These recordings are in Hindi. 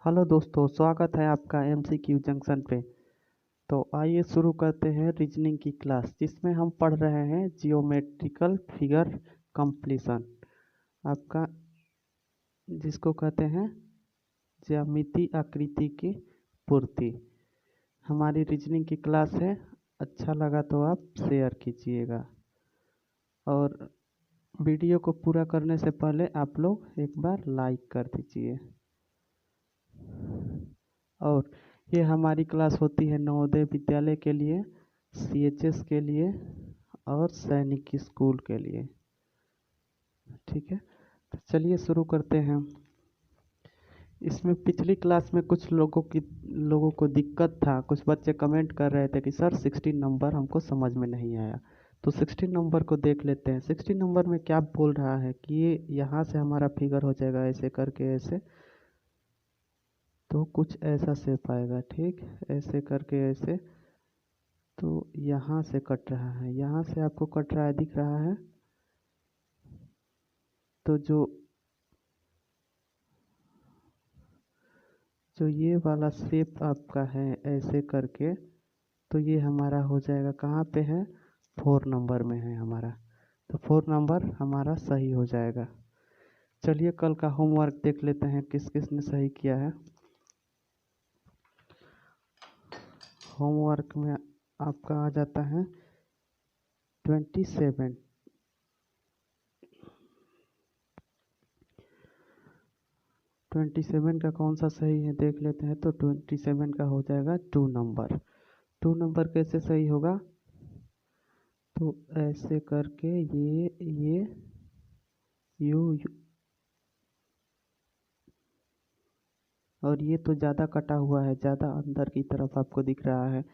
हेलो दोस्तों, स्वागत है आपका एमसीक्यू जंक्शन पे। तो आइए शुरू करते हैं रीजनिंग की क्लास, जिसमें हम पढ़ रहे हैं जियोमेट्रिकल फिगर कंप्लीशन। आपका जिसको कहते हैं ज्यामितीय आकृति की पूर्ति। हमारी रीजनिंग की क्लास है। अच्छा लगा तो आप शेयर कीजिएगा, और वीडियो को पूरा करने से पहले आप लोग एक बार लाइक कर दीजिए। और ये हमारी क्लास होती है नवोदय विद्यालय के लिए, सीएचएस के लिए और सैनिक स्कूल के लिए। ठीक है, तो चलिए शुरू करते हैं। इसमें पिछली क्लास में कुछ लोगों को दिक्कत था। कुछ बच्चे कमेंट कर रहे थे कि सर 16 नंबर हमको समझ में नहीं आया। तो 16 नंबर को देख लेते हैं। 16 नंबर में क्या बोल रहा है कि ये यहाँ से हमारा फिगर हो जाएगा ऐसे करके, ऐसे तो कुछ ऐसा शेप आएगा। ठीक, ऐसे करके ऐसे, तो यहाँ से कट रहा है, यहाँ से आपको कट रहा है, दिख रहा है। तो जो ये वाला शेप आपका है ऐसे करके, तो ये हमारा हो जाएगा, कहाँ पे है, 4 नंबर में है हमारा। तो 4 नंबर हमारा सही हो जाएगा। चलिए कल का होमवर्क देख लेते हैं किस किस ने सही किया है। होमवर्क में आपका आ जाता है 27। 27 का कौन सा सही है देख लेते हैं। तो 27 का हो जाएगा 2 नंबर। 2 नंबर कैसे सही होगा, तो ऐसे करके ये यू और ये तो ज़्यादा कटा हुआ है, ज़्यादा अंदर की तरफ आपको दिख रहा है,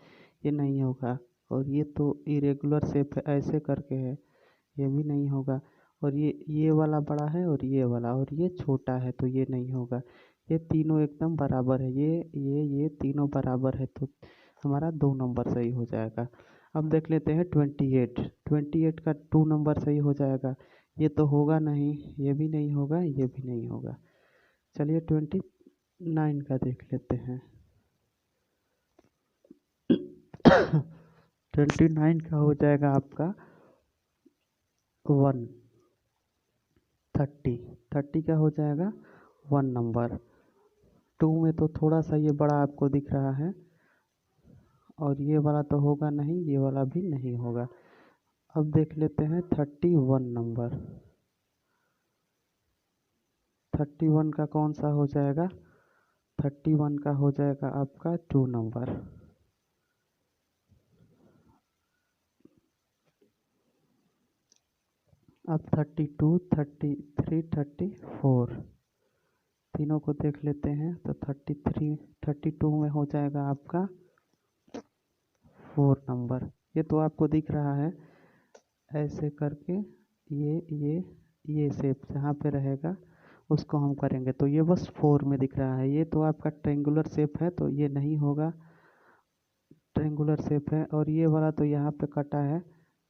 ये नहीं होगा। और ये तो इरेगुलर शेप है, ऐसे करके है, ये भी नहीं होगा। और ये वाला बड़ा है और ये वाला, और ये छोटा है, तो ये नहीं होगा। ये तीनों एकदम बराबर है, ये तीनों बराबर है, तो हमारा 2 नंबर सही हो जाएगा। अब देख लेते हैं 28। 28 का 2 नंबर सही हो जाएगा। ये तो होगा नहीं, ये भी नहीं होगा, ये भी नहीं होगा। चलिए 29 का देख लेते हैं। 29 का हो जाएगा आपका 1। 30 का हो जाएगा 1 नंबर। 2 में तो थोड़ा सा ये बड़ा आपको दिख रहा है, और ये वाला तो होगा नहीं, ये वाला भी नहीं होगा। अब देख लेते हैं 31 नंबर। 31 का कौन सा हो जाएगा, 31 का हो जाएगा आपका 2 नंबर। अब 32, 33, 34 तीनों को देख लेते हैं। तो 33, 32 में हो जाएगा आपका 4 नंबर। ये तो आपको दिख रहा है ऐसे करके, ये शेप जहाँ पे रहेगा उसको हम करेंगे, तो ये बस 4 में दिख रहा है। ये तो आपका ट्रेंगुलर शेप है, तो ये नहीं होगा, ट्रेंगुलर शेप है। और ये वाला तो यहाँ पे कटा है,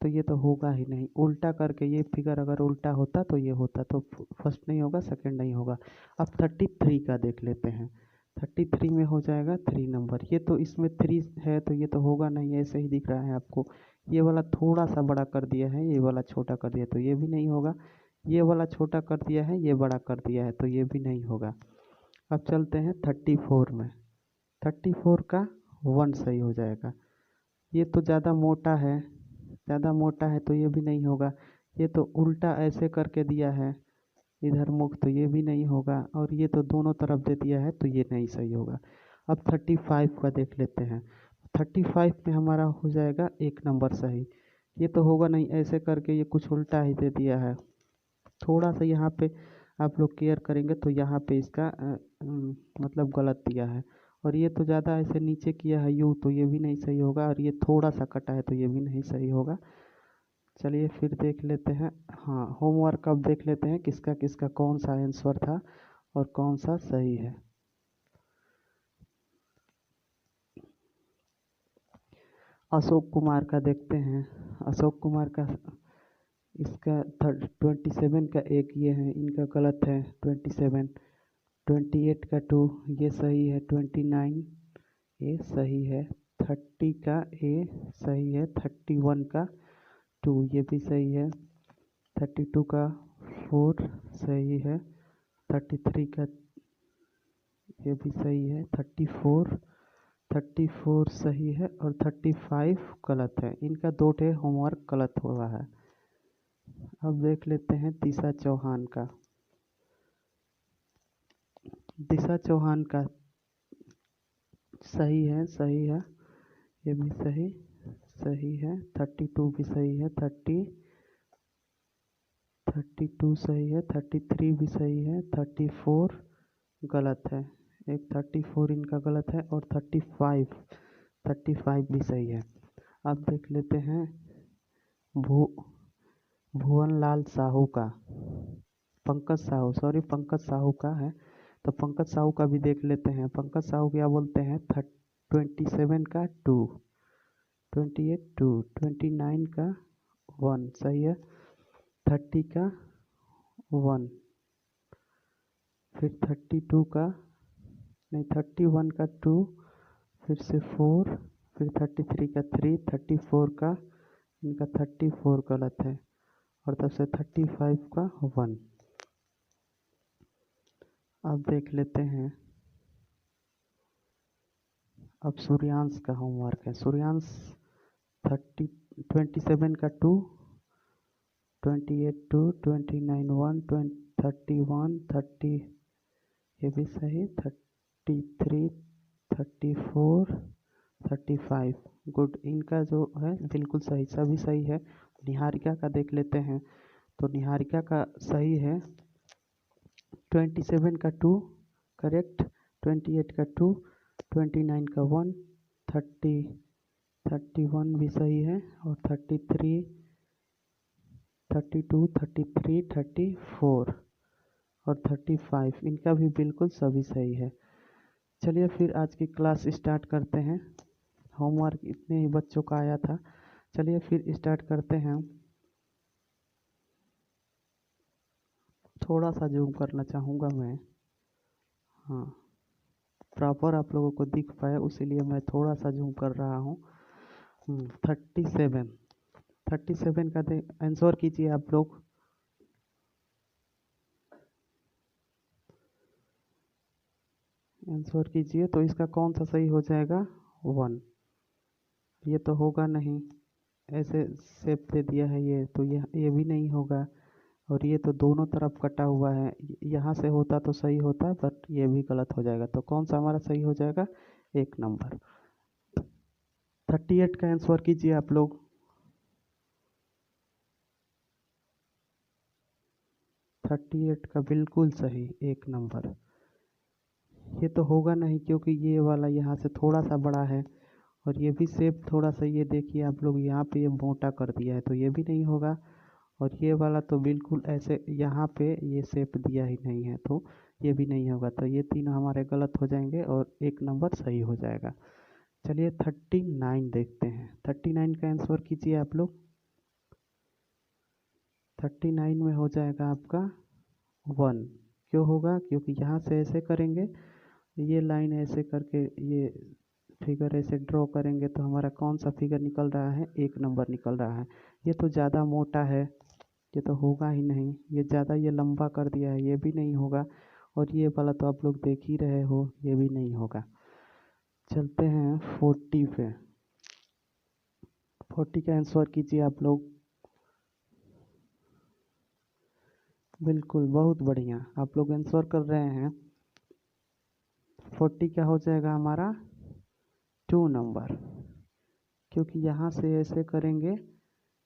तो ये तो होगा ही नहीं। उल्टा करके ये फिगर अगर उल्टा होता तो ये होता, तो फर्स्ट नहीं होगा, सेकंड नहीं होगा। अब 33 का देख लेते हैं। 33 में हो जाएगा 3 नंबर। ये तो इसमें 3 है, तो ये तो होगा नहीं, ऐसे ही दिख रहा है आपको। ये वाला थोड़ा सा बड़ा कर दिया है, ये वाला छोटा कर दिया, तो ये भी नहीं होगा। ये वाला छोटा कर दिया है, ये बड़ा कर दिया है, तो ये भी नहीं होगा। अब चलते हैं 34 में। 34 का 1 सही हो जाएगा। ये तो ज़्यादा मोटा है, ज़्यादा मोटा है, तो ये भी नहीं होगा। ये तो उल्टा ऐसे करके दिया है इधर मुख, तो ये भी नहीं होगा। और ये तो दोनों तरफ दे दिया है, तो ये नहीं सही होगा। अब 35 का देख लेते हैं। 35 में हमारा हो जाएगा 1 नंबर सही। ये तो होगा नहीं, ऐसे करके ये कुछ उल्टा ही दे दिया है। थोड़ा सा यहाँ पे आप लोग केयर करेंगे तो यहाँ पे इसका मतलब गलत दिया है। और ये तो ज़्यादा ऐसे नीचे किया है यूँ, तो ये भी नहीं सही होगा। और ये थोड़ा सा कटा है, तो ये भी नहीं सही होगा। चलिए फिर देख लेते हैं। हाँ, होमवर्क अब देख लेते हैं किसका किसका कौन सा आंसर था और कौन सा सही है। अशोक कुमार का देखते हैं। अशोक कुमार का इसका 27 का एक ये है, इनका गलत है 27। 28 का 2 ये सही है, 29 ए सही है, 30 का ए सही है, 31 का 2 ये भी सही है, 32 का 4 सही है, 33 का ये भी सही है, 34 सही है और 35 गलत है। इनका 2 ठे होमवर्क गलत हुआ है। अब देख लेते हैं दिशा चौहान का। दिशा चौहान का सही है, ये भी सही है, 32 भी सही है, 32 सही है, 33 भी सही है, 34 गलत है, एक 34 इनका गलत है और 35 भी सही है। अब देख लेते हैं भुवन लाल साहू का, पंकज साहू का है, तो पंकज साहू का भी देख लेते हैं। पंकज साहू क्या बोलते हैं, 27 का 2, 28 2, 29 का 1 सही है, 30 का 1, फिर 32 का नहीं 31 का 2, फिर से 4, फिर 33 का 3, 34 का इनका 34 गलत है और तब से 35 का 1। अब देख लेते हैं, अब सूर्यांश का होमवर्क है। सूर्यांश 27 का 2, 28 2, 29 1, 31 30 ये भी सही, 33 34 35 गुड। इनका जो है बिल्कुल सही, सभी सही है। निहारिका का देख लेते हैं, तो निहारिका का सही है, 27 का 2 करेक्ट, 28 का 2, 29 का 1, 31 भी सही है और 33 32 33 34 और 35 इनका भी बिल्कुल सभी सही है। चलिए फिर आज की क्लास स्टार्ट करते हैं। होमवर्क इतने ही बच्चों का आया था। चलिए फिर स्टार्ट करते हैं। थोड़ा सा जूम करना चाहूँगा मैं, हाँ प्रॉपर आप लोगों को दिख पाए उसीलिए मैं थोड़ा सा जूम कर रहा हूँ। 37 का आंसर कीजिए आप लोग। आंसर कीजिए, तो इसका कौन सा सही हो जाएगा, 1। ये तो होगा नहीं, ऐसे शेप दे दिया है ये, तो ये भी नहीं होगा और ये तो दोनों तरफ कटा हुआ है। यहाँ से होता तो सही होता, बट ये भी गलत हो जाएगा। तो कौन सा हमारा सही हो जाएगा, 1 नंबर। 38 का आंसर कीजिए आप लोग। 38 का बिल्कुल सही, 1 नंबर। ये तो होगा नहीं क्योंकि ये वाला यहाँ से थोड़ा सा बड़ा है और ये भी शेप थोड़ा सा, ये देखिए आप लोग यहाँ पे ये मोटा कर दिया है, तो ये भी नहीं होगा। और ये वाला तो बिल्कुल ऐसे यहाँ पे ये शेप दिया ही नहीं है, तो ये भी नहीं होगा। तो ये तीनों हमारे गलत हो जाएंगे और 1 नंबर सही हो जाएगा। चलिए 39 देखते हैं। 39 का आंसर कीजिए आप लोग। 39 में हो जाएगा आपका 1। क्यों होगा, क्योंकि यहाँ से ऐसे करेंगे, ये लाइन ऐसे करके ये फिगर ऐसे ड्रॉ करेंगे तो हमारा कौन सा फिगर निकल रहा है, 1 नंबर निकल रहा है। ये तो ज़्यादा मोटा है, ये तो होगा ही नहीं। ये ज़्यादा ये लंबा कर दिया है, ये भी नहीं होगा। और ये वाला तो आप लोग देख ही रहे हो, ये भी नहीं होगा। चलते हैं 40 पे। 40 का आंसर कीजिए आप लोग। बिल्कुल, बहुत बढ़िया, आप लोग आंसर कर रहे हैं। 40 क्या हो जाएगा हमारा, 2 नंबर, क्योंकि यहाँ से ऐसे करेंगे,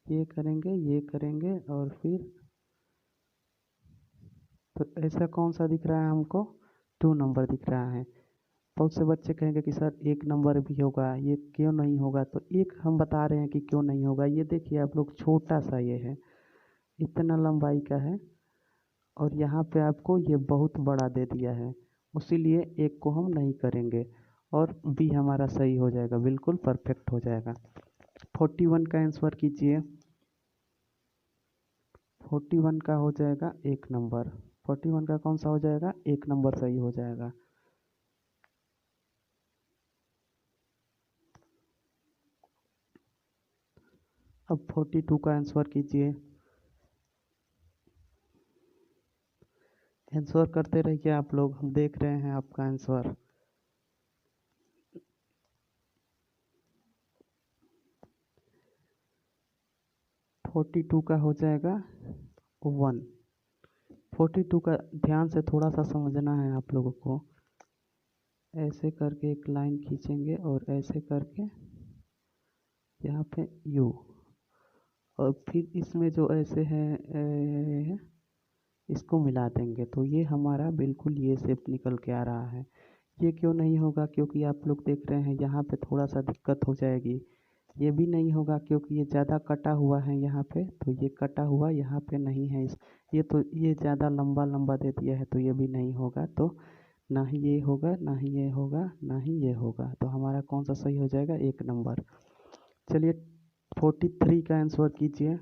ये करेंगे, ये करेंगे और फिर तो ऐसा कौन सा दिख रहा है हमको, 2 नंबर दिख रहा है। बहुत से बच्चे कहेंगे कि सर 1 नंबर भी होगा, ये क्यों नहीं होगा। तो एक हम बता रहे हैं कि क्यों नहीं होगा। ये देखिए आप लोग, छोटा सा ये है, इतना लंबाई का है और यहाँ पे आपको ये बहुत बड़ा दे दिया है, इसीलिए 1 को हम नहीं करेंगे और बी हमारा सही हो जाएगा, बिल्कुल परफेक्ट हो जाएगा। 41 का आंसर कीजिए। 41 का हो जाएगा 1 नंबर। 41 का कौन सा हो जाएगा, 1 नंबर सही हो जाएगा। अब 42 का आंसर कीजिए। आंसर करते रहिए आप लोग, हम देख रहे हैं आपका आंसर। फोर्टी टू का हो जाएगा 1। 42 का ध्यान से थोड़ा सा समझना है आप लोगों को। ऐसे करके एक लाइन खींचेंगे और ऐसे करके यहाँ पे यू, और फिर इसमें जो ऐसे है इसको मिला देंगे तो ये हमारा बिल्कुल ये शेप निकल के आ रहा है। ये क्यों नहीं होगा, क्योंकि आप लोग देख रहे हैं यहाँ पे थोड़ा सा दिक्कत हो जाएगी। ये भी नहीं होगा क्योंकि ये ज़्यादा कटा हुआ है यहाँ पे, तो ये कटा हुआ यहाँ पे नहीं है। इस ये ज़्यादा लंबा लंबा दे दिया है तो ये भी नहीं होगा। तो ना ही ये होगा, ना ही ये होगा, ना ही ये होगा। तो हमारा कौन सा सही हो जाएगा, 1 नंबर। चलिए 43 का आंसर कीजिए।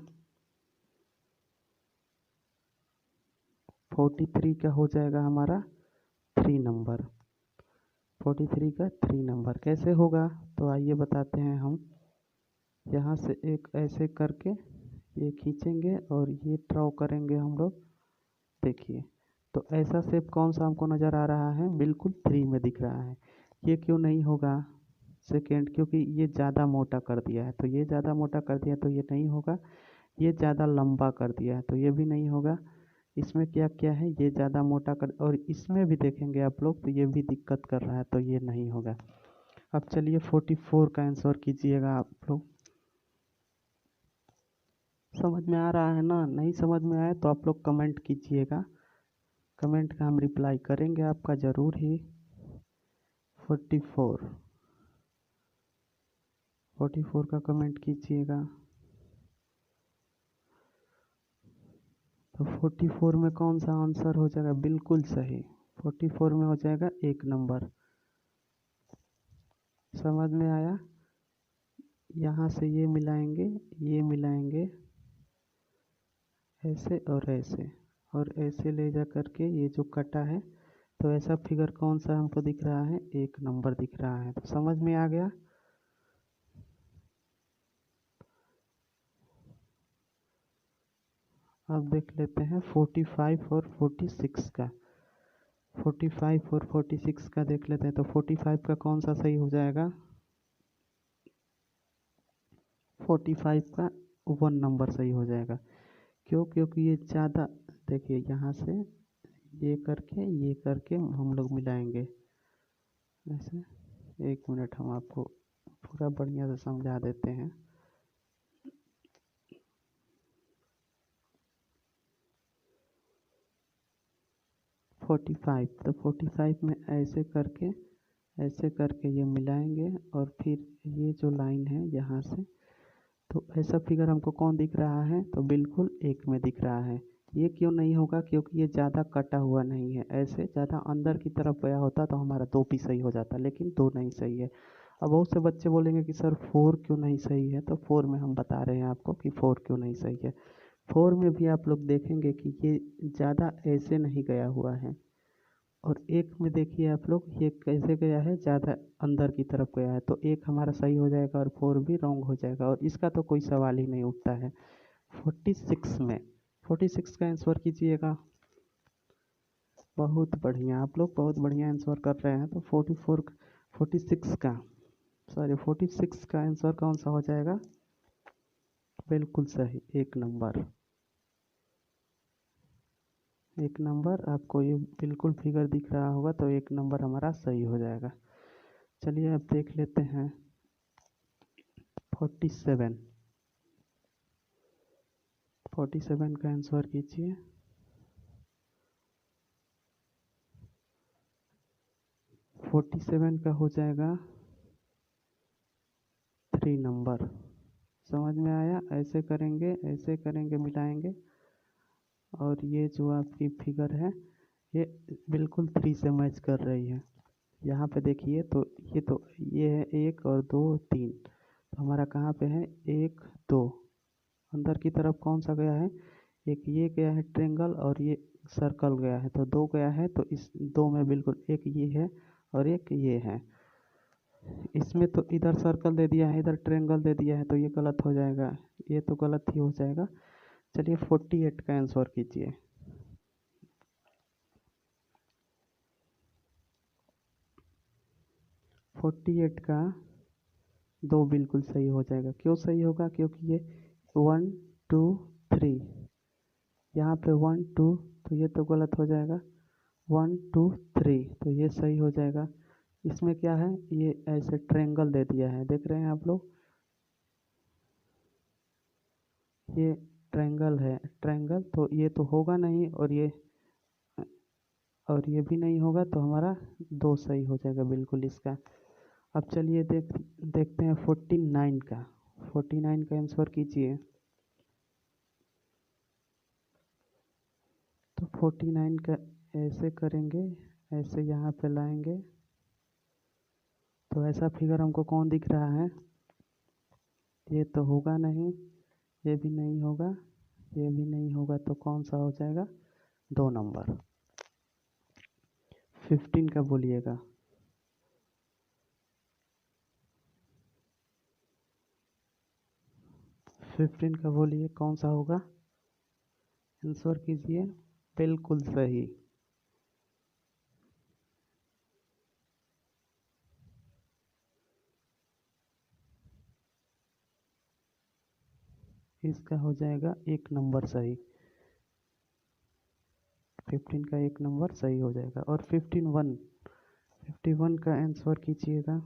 43 का हो जाएगा हमारा 3 नंबर। 43 का 3 नंबर कैसे होगा, तो आइए बताते हैं हम। यहाँ से एक ऐसे करके ये खींचेंगे और ये ड्रॉ करेंगे हम लोग। देखिए तो ऐसा शेप कौन सा हमको नज़र आ रहा है, बिल्कुल 3 में दिख रहा है। ये क्यों नहीं होगा सेकेंड, क्योंकि ये ज़्यादा मोटा कर दिया है, तो ये ज़्यादा मोटा कर दिया तो ये नहीं होगा। ये ज़्यादा लंबा कर दिया है तो ये भी नहीं होगा। इसमें क्या क्या है, ये ज़्यादा मोटा कर, और इसमें भी देखेंगे आप लोग तो ये भी दिक्कत कर रहा है तो ये नहीं होगा। अब चलिए 44 का आंसर कीजिएगा आप लोग। समझ में आ रहा है ना, नहीं समझ में आए तो आप लोग कमेंट कीजिएगा। कमेंट का हम रिप्लाई करेंगे आपका ज़रूर ही। 44 का कमेंट कीजिएगा। तो 44 में कौन सा आंसर हो जाएगा, बिल्कुल सही। 44 में हो जाएगा 1 नंबर। समझ में आया। यहाँ से ये मिलाएंगे, ये मिलाएंगे ऐसे और ऐसे, और ऐसे ले जा करके ये जो कटा है, तो ऐसा फिगर कौन सा हमको दिख रहा है, 1 नंबर दिख रहा है। तो समझ में आ गया। अब देख लेते हैं 45 और 46 का। 45 और 46 का देख लेते हैं। तो 45 का कौन सा सही हो जाएगा, 45 का 1 नंबर सही हो जाएगा। क्यों, क्योंकि ये ज़्यादा, देखिए यहाँ से ये करके हम लोग मिलाएंगे ऐसे। 1 मिनट हम आपको पूरा बढ़िया से समझा देते हैं। तो 45 में ऐसे करके ये मिलाएंगे, और फिर ये जो लाइन है यहाँ से, तो ऐसा फिगर हमको कौन दिख रहा है, तो बिल्कुल 1 में दिख रहा है। ये क्यों नहीं होगा, क्योंकि ये ज़्यादा कटा हुआ नहीं है। ऐसे ज़्यादा अंदर की तरफ गया होता तो हमारा 2 भी सही हो जाता, लेकिन 2 नहीं सही है। अब बहुत से बच्चे बोलेंगे कि सर 4 क्यों नहीं सही है, तो 4 में हम बता रहे हैं आपको कि 4 क्यों नहीं सही है। 4 में भी आप लोग देखेंगे कि ये ज़्यादा ऐसे नहीं गया हुआ है, और 1 में देखिए आप लोग ये कैसे गया है, ज़्यादा अंदर की तरफ गया है। तो 1 हमारा सही हो जाएगा और 4 भी रॉन्ग हो जाएगा, और इसका तो कोई सवाल ही नहीं उठता है। 46 का आंसर कीजिएगा। बहुत बढ़िया, आप लोग बहुत बढ़िया आंसर कर रहे हैं। तो 46 का, सॉरी 46 का आंसर कौन सा हो जाएगा, बिल्कुल सही, 1 नंबर। 1 नंबर आपको ये बिल्कुल फिगर दिख रहा होगा, तो 1 नंबर हमारा सही हो जाएगा। चलिए अब देख लेते हैं 47। 47 का आंसर कीजिए। 47 का हो जाएगा 3 नंबर। समझ में आया। ऐसे करेंगे मिलाएंगे, और ये जो आपकी फिगर है ये बिल्कुल 3 से मैच कर रही है। यहाँ पे देखिए तो ये है 1 और 2 3, तो हमारा कहाँ पे है 1 2, अंदर की तरफ कौन सा गया है, एक ये गया है ट्रेंगल, और ये सर्कल गया है, तो 2 गया है, तो इस 2 में बिल्कुल एक ये है और एक ये है। इसमें तो इधर सर्कल दे दिया है, इधर ट्रायंगल दे दिया है, तो ये गलत हो जाएगा, ये तो गलत ही हो जाएगा। चलिए 48 का आंसर कीजिए। 48 का 2 बिल्कुल सही हो जाएगा। क्यों सही होगा? क्योंकि ये 1 2 3, यहाँ पे 1 2, तो ये तो गलत हो जाएगा। 1 2 3, तो ये सही हो जाएगा। इसमें क्या है, ये ऐसे ट्रायंगल दे दिया है, देख रहे हैं आप लोग, ये ट्रायंगल है, ट्रायंगल, तो ये तो होगा नहीं, और ये भी नहीं होगा, तो हमारा 2 सही हो जाएगा बिल्कुल इसका। अब चलिए देखते हैं 49 का। 49 का आंसर कीजिए। तो 49 का ऐसे करेंगे, ऐसे यहाँ पे लाएंगे, तो ऐसा फिगर हमको कौन दिख रहा है? ये तो होगा नहीं, ये भी नहीं होगा, ये भी नहीं होगा, तो कौन सा हो जाएगा? 2 नंबर। 15 का बोलिएगा। 15 का बोलिए, कौन सा होगा? आंसर कीजिए। बिल्कुल सही। इसका हो जाएगा 1 नंबर सही। 15 का 1 नंबर सही हो जाएगा। और 51 का आंसर कीजिएगा।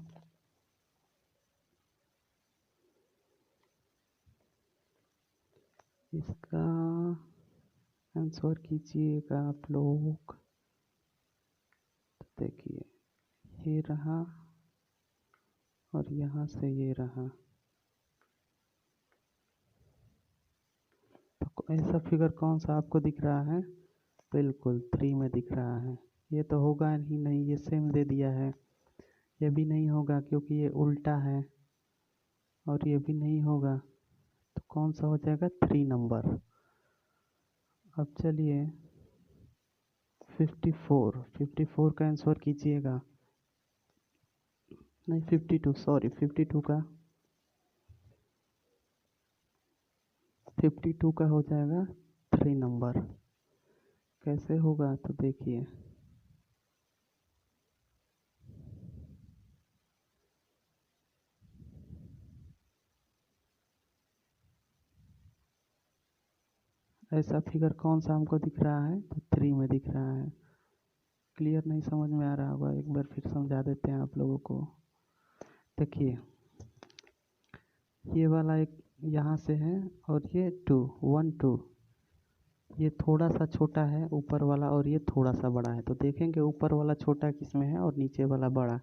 इसका आंसर कीजिएगा आप लोग। तो देखिए, ये रहा और यहाँ से ये रहा, तो ऐसा फिगर कौन सा आपको दिख रहा है? बिल्कुल 3 में दिख रहा है। ये तो होगा ही नहीं, ये सेम दे दिया है। ये भी नहीं होगा क्योंकि ये उल्टा है, और ये भी नहीं होगा, तो कौन सा हो जाएगा? 3 नंबर। अब चलिए 54 का आंसर कीजिएगा। नहीं 52, सॉरी 52 का 52 का हो जाएगा 3 नंबर। कैसे होगा? तो देखिए, ऐसा फिगर कौन सा हमको दिख रहा है? तो 3 में दिख रहा है। क्लियर नहीं समझ में आ रहा होगा, एक बार फिर समझा देते हैं आप लोगों को। देखिए, ये वाला एक यहाँ से है, और ये 1 2, ये थोड़ा सा छोटा है ऊपर वाला, और ये थोड़ा सा बड़ा है। तो देखेंगे ऊपर वाला छोटा किस में है और नीचे वाला बड़ा।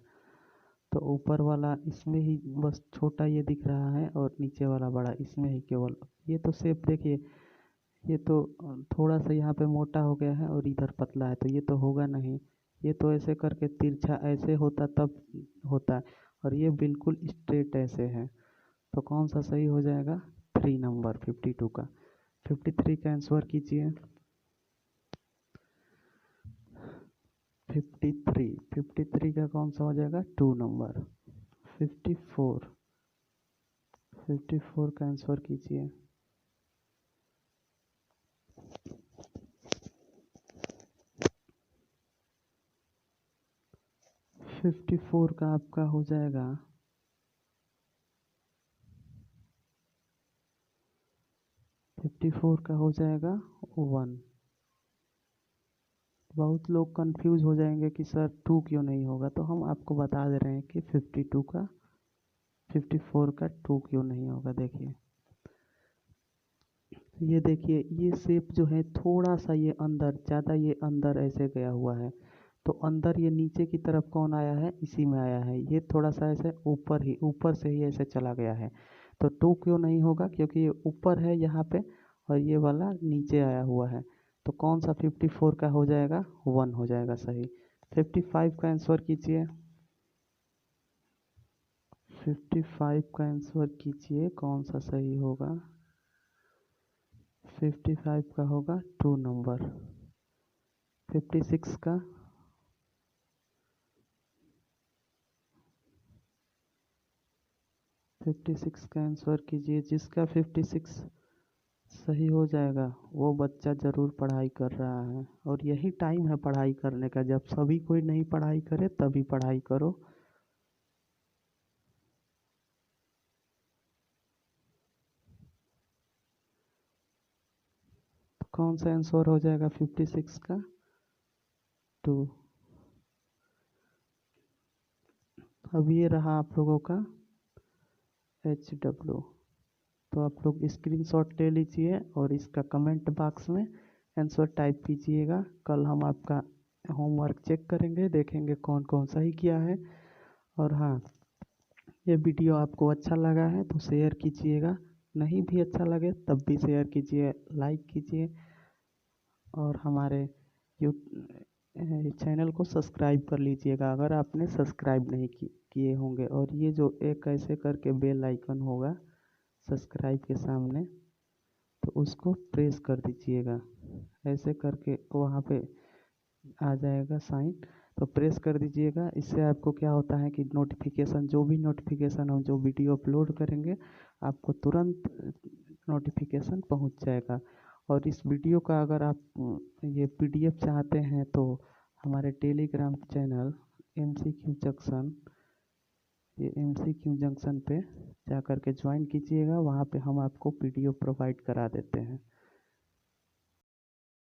तो ऊपर वाला इसमें ही बस छोटा ये दिख रहा है, और नीचे वाला बड़ा इसमें ही केवल। ये तो शेप देखिए, ये तो थोड़ा सा यहाँ पे मोटा हो गया है और इधर पतला है, तो ये तो होगा नहीं। ये तो ऐसे करके तिरछा ऐसे होता तब होता है, और ये बिल्कुल स्ट्रेट ऐसे है, तो कौन सा सही हो जाएगा? 3 नंबर 52 का। 53 का आंसर कीजिए। 53 का कौन सा हो जाएगा? 2 नंबर। 54 का आंसर कीजिए। 54 का आपका हो जाएगा 54 का हो जाएगा 1। बहुत लोग कंफ्यूज हो जाएंगे कि सर 2 क्यों नहीं होगा, तो हम आपको बता दे रहे हैं कि 54 का 2 क्यों नहीं होगा। देखिए, ये देखिए, ये शेप जो है थोड़ा सा ये अंदर, ज़्यादा ये अंदर ऐसे गया हुआ है, तो अंदर ये नीचे की तरफ कौन आया है? इसी में आया है। ये थोड़ा सा ऐसे ऊपर से ही ऐसे चला गया है, तो 2 क्यों नहीं होगा? क्योंकि ये ऊपर है यहाँ पे, और ये वाला नीचे आया हुआ है, तो कौन सा 54 का हो जाएगा? 1 हो जाएगा सही। 55 का आंसर कीजिए। 55 का आंसर कीजिए, कौन सा सही होगा? 55 का होगा 2 नंबर। 56 का आंसर कीजिए। जिसका 56 सही हो जाएगा वो बच्चा ज़रूर पढ़ाई कर रहा है, और यही टाइम है पढ़ाई करने का। जब सभी कोई नहीं पढ़ाई करे तभी पढ़ाई करो। तो कौन सा आंसर हो जाएगा 56 का? 2। अब ये रहा आप लोगों का HW। तो आप लोग स्क्रीनशॉट ले लीजिए और इसका कमेंट बॉक्स में आंसर टाइप कीजिएगा। कल हम आपका होमवर्क चेक करेंगे, देखेंगे कौन कौन सही किया है। और हाँ, ये वीडियो आपको अच्छा लगा है तो शेयर कीजिएगा, नहीं भी अच्छा लगे तब भी शेयर कीजिए, लाइक कीजिए, और हमारे यू चैनल को सब्सक्राइब कर लीजिएगा अगर आपने सब्सक्राइब नहीं किए होंगे। और ये जो एक ऐसे करके बेल आइकन होगा सब्सक्राइब के सामने, तो उसको प्रेस कर दीजिएगा। ऐसे करके वहाँ पे आ जाएगा साइन, तो प्रेस कर दीजिएगा। इससे आपको क्या होता है कि नोटिफिकेशन, जो भी नोटिफिकेशन हम जो वीडियो अपलोड करेंगे आपको तुरंत नोटिफिकेशन पहुंच जाएगा। और इस वीडियो का अगर आप ये PDF चाहते हैं तो हमारे टेलीग्राम चैनल MCQ जंक्शन, ये MCQ जंक्शन पे जा कर के ज्वाइन कीजिएगा। वहाँ पे हम आपको PDF प्रोवाइड करा देते हैं।